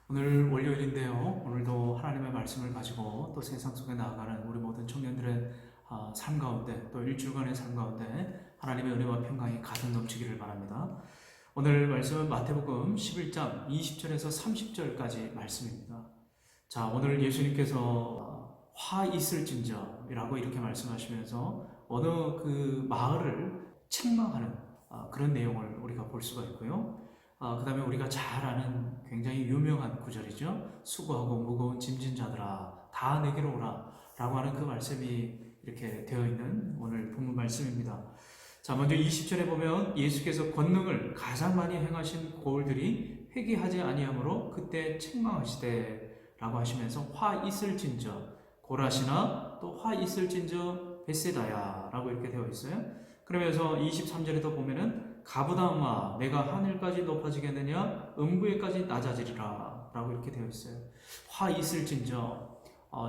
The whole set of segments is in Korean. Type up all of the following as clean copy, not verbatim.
오늘 월요일인데요. 오늘도 하나님의 말씀을 가지고 또 세상 속에 나아가는 우리 모든 청년들의 삶 가운데 또 일주일간의 삶 가운데 하나님의 은혜와 평강이 가득 넘치기를 바랍니다. 오늘 말씀은 마태복음 11장 20절에서 30절까지 말씀입니다. 자, 오늘 예수님께서 화 있을진저라고 이렇게 말씀하시면서 어느 그 마을을 책망하는 그런 내용을 우리가 볼 수가 있고요. 그 다음에 우리가 잘 아는 굉장히 유명한 구절이죠. 수고하고 무거운 짐진 자들아 다 내게로 오라 라고 하는 그 말씀이 이렇게 되어 있는 오늘 본문 말씀입니다. 자, 먼저 20절에 보면 예수께서 권능을 가장 많이 행하신 고을들이 회개하지 아니하므로 그때 책망하시되 라고 하시면서 화 있을진저 고라시나 또 화 있을진저 베세다야 라고 이렇게 되어 있어요. 그러면서 23절에도 보면은 가브다움아 내가 하늘까지 높아지겠느냐 음부에까지 낮아지리라 라고 이렇게 되어 있어요. 화 있을진저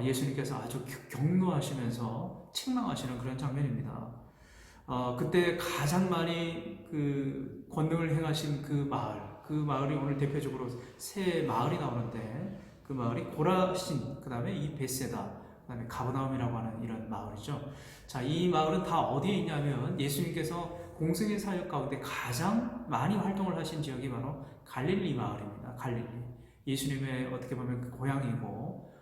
예수님께서 아주 격노하시면서 책망하시는 그런 장면입니다. 그때 가장 많이 그 권능을 행하신 그 마을이 오늘 대표적으로 세 마을이 나오는데 그 마을이 고라신, 그 다음에 이 베세다, 그 다음에 가브나움이라고 하는 이런 마을이죠. 자, 이 마을은 다 어디에 있냐면 예수님께서 공생의 사역 가운데 가장 많이 활동을 하신 지역이 바로 갈릴리 마을입니다. 갈릴리. 예수님의 어떻게 보면 그 고향이고,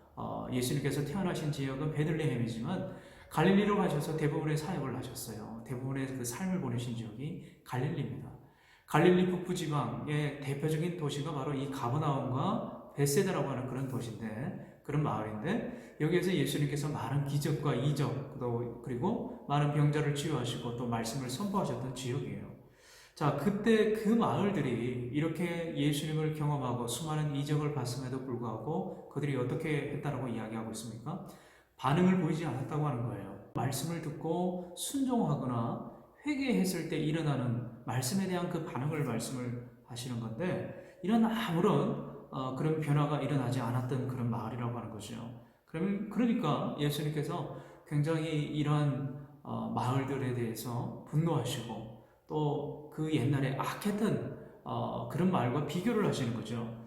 예수님께서 태어나신 지역은 베들레헴이지만 갈릴리로 가셔서 대부분의 사역을 하셨어요. 대부분의 그 삶을 보내신 지역이 갈릴리입니다. 갈릴리 북부 지방의 대표적인 도시가 바로 이 가버나움과 베세다라고 하는 그런 도시인데, 그런 마을인데, 여기에서 예수님께서 많은 기적과 이적, 그리고 많은 병자를 치유하시고 또 말씀을 선포하셨던 지역이에요. 자, 그때 그 마을들이 이렇게 예수님을 경험하고 수많은 이적을 봤음에도 불구하고 그들이 어떻게 했다라고 이야기하고 있습니까? 반응을 보이지 않았다고 하는 거예요. 말씀을 듣고 순종하거나 회개했을 때 일어나는 말씀에 대한 그 반응을 말씀을 하시는 건데, 이런 아무런 그런 변화가 일어나지 않았던 그런 마을이라고 하는 거죠. 그러니까 예수님께서 굉장히 이러한 마을들에 대해서 분노하시고 또 그 옛날에 악했던 그런 마을과 비교를 하시는 거죠.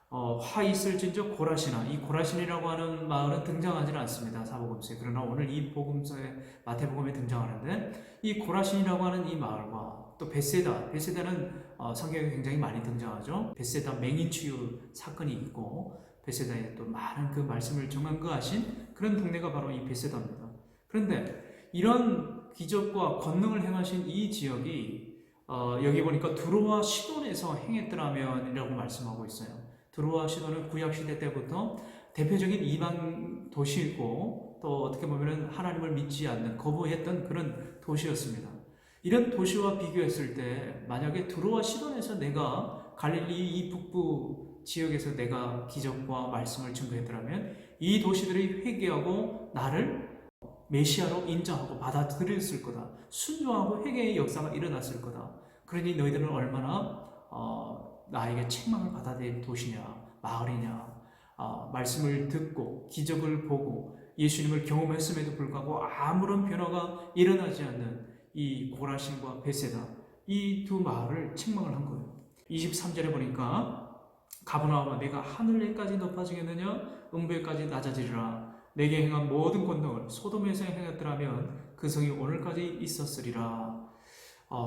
화 있을진저 고라시나, 이 고라신이라고 하는 마을은 등장하지 않습니다, 사복음서에. 그러나 오늘 이 복음서에, 마태복음에 등장하는데, 이 고라신이라고 하는 이 마을과 또 베세다는 성경에 굉장히 많이 등장하죠. 베세다 맹인치유 사건이 있고 베세다에 또 많은 그 말씀을 정언거하신 그런 동네가 바로 이 베세다입니다. 그런데 이런 기적과 권능을 행하신 이 지역이 여기 보니까 두로와 시돈에서 행했더라면 이라고 말씀하고 있어요. 두로와 시돈은 구약시대 때부터 대표적인 이방 도시이고 또 어떻게 보면 하나님을 믿지 않는, 거부했던 그런 도시였습니다. 이런 도시와 비교했을 때 만약에 두로와 시돈에서 내가 갈릴리 이 북부 지역에서 내가 기적과 말씀을 증거했더라면 이 도시들이 회개하고 나를 메시아로 인정하고 받아들였을 거다. 순종하고 회개의 역사가 일어났을 거다. 그러니 너희들은 얼마나 나에게 책망을 받아들일 도시냐, 마을이냐, 말씀을 듣고 기적을 보고 예수님을 경험했음에도 불구하고 아무런 변화가 일어나지 않는 이 고라신과 베세다, 이 두 마을을 책망을 한 거예요. 23절에 보니까 가버나움아 내가 하늘에까지 높아지겠느냐 음부에까지 낮아지리라. 내게 행한 모든 권능을 소돔에서 행했더라면 그 성이 오늘까지 있었으리라.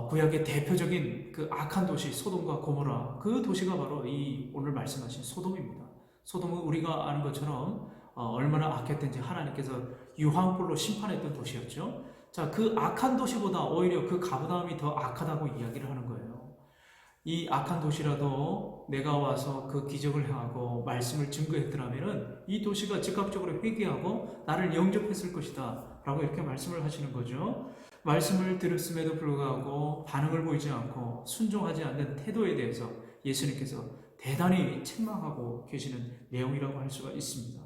구약의 대표적인 그 악한 도시 소돔과 고모라, 그 도시가 바로 이 오늘 말씀하신 소돔입니다. 소돔은 우리가 아는 것처럼 얼마나 악했든지 하나님께서 유황불로 심판했던 도시였죠. 자, 그 악한 도시보다 오히려 그 가버나움이 더 악하다고 이야기를 하는 거예요. 이 악한 도시라도 내가 와서 그 기적을 행하고 말씀을 증거했더라면 이 도시가 즉각적으로 회개하고 나를 영접했을 것이다 라고 이렇게 말씀을 하시는 거죠. 말씀을 들었음에도 불구하고 반응을 보이지 않고 순종하지 않는 태도에 대해서 예수님께서 대단히 책망하고 계시는 내용이라고 할 수가 있습니다.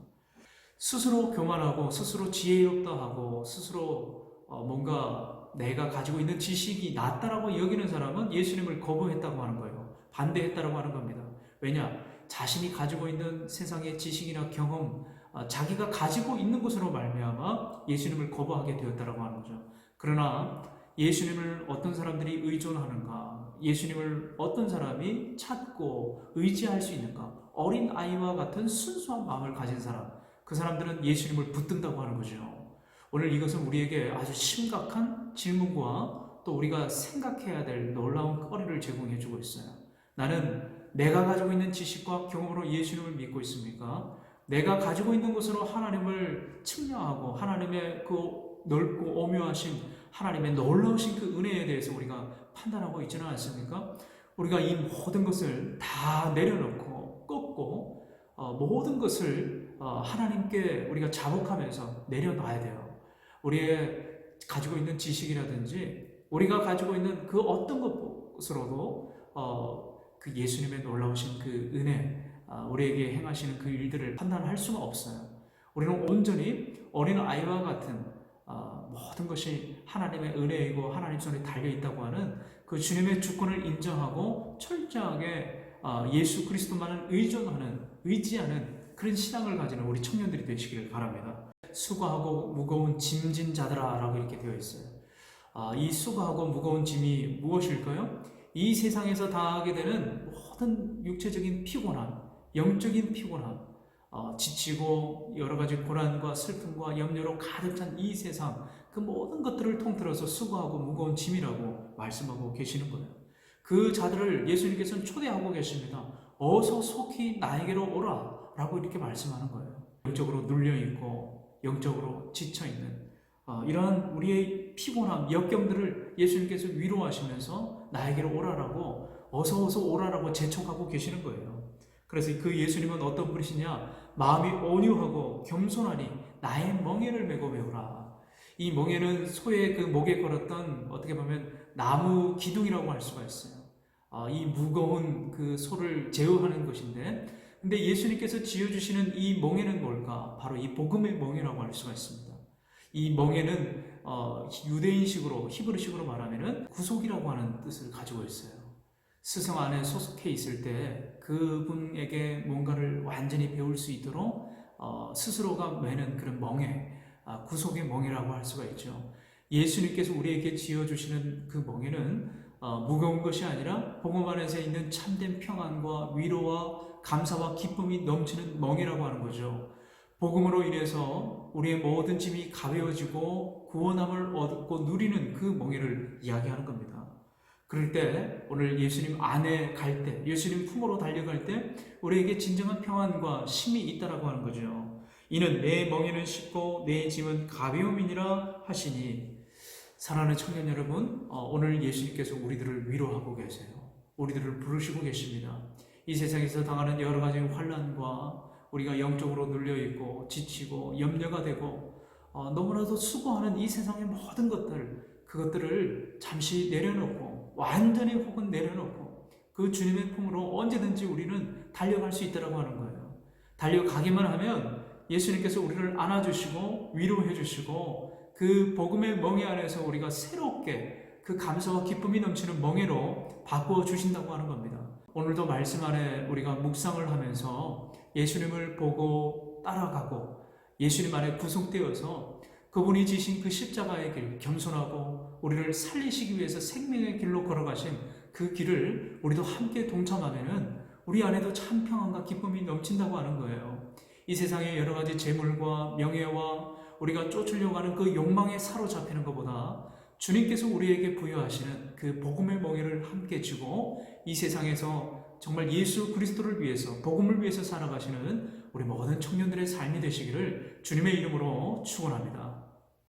스스로 교만하고 스스로 지혜롭다 하고 스스로 뭔가 내가 가지고 있는 지식이 낫다라고 여기는 사람은 예수님을 거부했다고 하는 거예요. 반대했다라고 하는 겁니다. 왜냐? 자신이 가지고 있는 세상의 지식이나 경험, 자기가 가지고 있는 것으로 말미암아 예수님을 거부하게 되었다라고 하는 거죠. 그러나 예수님을 어떤 사람들이 의존하는가? 예수님을 어떤 사람이 찾고 의지할 수 있는가? 어린 아이와 같은 순수한 마음을 가진 사람, 그 사람들은 예수님을 붙든다고 하는 거죠. 오늘 이것은 우리에게 아주 심각한 질문과 또 우리가 생각해야 될 놀라운 거리를 제공해 주고 있어요. 나는 내가 가지고 있는 지식과 경험으로 예수님을 믿고 있습니까? 내가 가지고 있는 것으로 하나님을 측량하고 하나님의 그 넓고 오묘하신 하나님의 놀라우신 그 은혜에 대해서 우리가 판단하고 있지는 않습니까? 우리가 이 모든 것을 다 내려놓고 꺾고 모든 것을 하나님께 우리가 자복하면서 내려놔야 돼요. 우리의 가지고 있는 지식이라든지 우리가 가지고 있는 그 어떤 것으로도 그 예수님의 놀라우신 그 은혜, 우리에게 행하시는 그 일들을 판단할 수가 없어요. 우리는 온전히 어린 아이와 같은 모든 것이 하나님의 은혜이고 하나님 손에 달려있다고 하는 그 주님의 주권을 인정하고 철저하게 예수 그리스도만을 의지하는 그런 신앙을 가지는 우리 청년들이 되시기를 바랍니다. 수고하고 무거운 짐진 자들아 라고 이렇게 되어 있어요. 이 수고하고 무거운 짐이 무엇일까요? 이 세상에서 당하게 되는 모든 육체적인 피곤함, 영적인 피곤함, 지치고 여러 가지 고난과 슬픔과 염려로 가득 찬 이 세상, 그 모든 것들을 통틀어서 수고하고 무거운 짐이라고 말씀하고 계시는 거예요. 그 자들을 예수님께서는 초대하고 계십니다. 어서 속히 나에게로 오라 라고 이렇게 말씀하는 거예요. 영적으로 눌려있고 영적으로 지쳐있는 이러한 우리의 피곤함, 역경들을 예수님께서 위로하시면서 나에게로 오라라고 어서 오라라고 재촉하고 계시는 거예요. 그래서 그 예수님은 어떤 분이시냐? 마음이 온유하고 겸손하니 나의 멍에를 메고 배우라. 이 멍에는 소의 그 목에 걸었던 어떻게 보면 나무 기둥이라고 할 수가 있어요. 이 무거운 그 소를 제어하는 것인데, 근데 예수님께서 지어주시는 이 멍에는 뭘까? 바로 이 복음의 멍에라고 할 수가 있습니다. 이 멍에는 유대인식으로 히브리식으로 말하면은 구속이라고 하는 뜻을 가지고 있어요. 스승 안에 소속해 있을 때 그분에게 뭔가를 완전히 배울 수 있도록 스스로가 매는 그런 멍에, 구속의 멍이라고 할 수가 있죠. 예수님께서 우리에게 지어주시는 그 멍에는 무거운 것이 아니라 복음 안에서 있는 참된 평안과 위로와 감사와 기쁨이 넘치는 멍이라고 하는 거죠. 복음으로 인해서 우리의 모든 짐이 가벼워지고 구원함을 얻고 누리는 그 멍에를 이야기하는 겁니다. 그럴 때 오늘 예수님 안에 갈 때, 예수님 품으로 달려갈 때 우리에게 진정한 평안과 쉼이 있다라고 하는 거죠. 이는 내 멍에는 쉽고 내 짐은 가벼움이니라 하시니. 사랑하는 청년 여러분, 오늘 예수님께서 우리들을 위로하고 계세요. 우리들을 부르시고 계십니다. 이 세상에서 당하는 여러 가지 환난과 우리가 영적으로 눌려있고 지치고 염려가 되고 너무나도 수고하는 이 세상의 모든 그것들을 잠시 내려놓고 완전히 혹은 내려놓고 그 주님의 품으로 언제든지 우리는 달려갈 수 있다고 하는 거예요. 달려가기만 하면 예수님께서 우리를 안아주시고 위로해 주시고 그 복음의 멍에 안에서 우리가 새롭게 그 감사와 기쁨이 넘치는 멍에로 바꾸어 주신다고 하는 겁니다. 오늘도 말씀 안에 우리가 묵상을 하면서 예수님을 보고 따라가고 예수님 안에 구속되어서 그분이 지신 그 십자가의 길, 겸손하고 우리를 살리시기 위해서 생명의 길로 걸어가신 그 길을 우리도 함께 동참하면은 우리 안에도 참 평안과 기쁨이 넘친다고 하는 거예요. 이 세상의 여러 가지 재물과 명예와 우리가 쫓으려고 하는 그 욕망에 사로잡히는 것보다 주님께서 우리에게 부여하시는 그 복음의 멍에를 함께 쥐고 이 세상에서 정말 예수 그리스도를 위해서 복음을 위해서 살아가시는 우리 모든 청년들의 삶이 되시기를 주님의 이름으로 축원합니다.